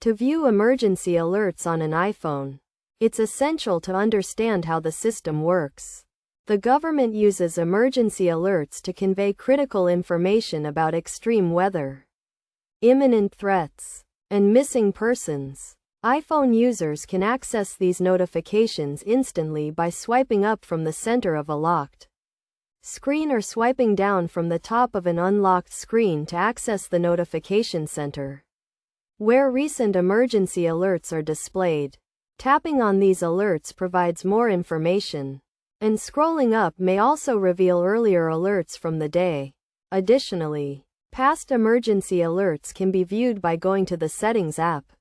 To view emergency alerts on an iPhone, it's essential to understand how the system works. The government uses emergency alerts to convey critical information about extreme weather, imminent threats, and missing persons. iPhone users can access these notifications instantly by swiping up from the center of a locked screen or swiping down from the top of an unlocked screen to access the notification center, where recent emergency alerts are displayed. Tapping on these alerts provides more information, and scrolling up may also reveal earlier alerts from the day. Additionally, past emergency alerts can be viewed by going to the Settings app,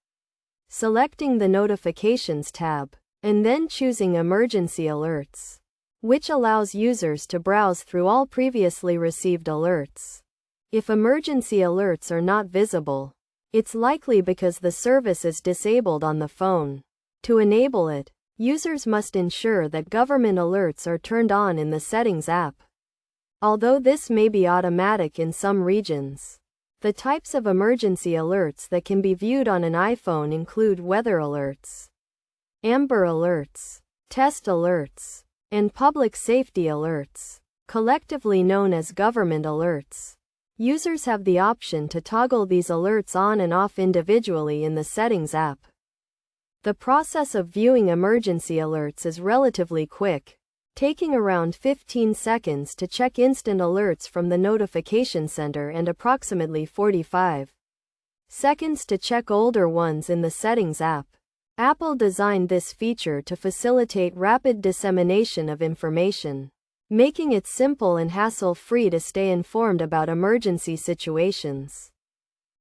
selecting the Notifications tab, and then choosing Emergency Alerts, which allows users to browse through all previously received alerts. If emergency alerts are not visible, it's likely because the service is disabled on the phone. To enable it, users must ensure that government alerts are turned on in the Settings app. Although this may be automatic in some regions, the types of emergency alerts that can be viewed on an iPhone include weather alerts, Amber alerts, test alerts, and public safety alerts, collectively known as government alerts. Users have the option to toggle these alerts on and off individually in the Settings app. The process of viewing emergency alerts is relatively quick, taking around 15 seconds to check instant alerts from the notification center and approximately 45 seconds to check older ones in the Settings app. Apple designed this feature to facilitate rapid dissemination of information, making it simple and hassle-free to stay informed about emergency situations.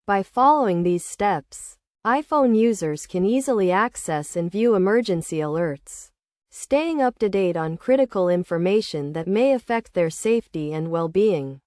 By following these steps, iPhone users can easily access and view emergency alerts, staying up to date on critical information that may affect their safety and well-being.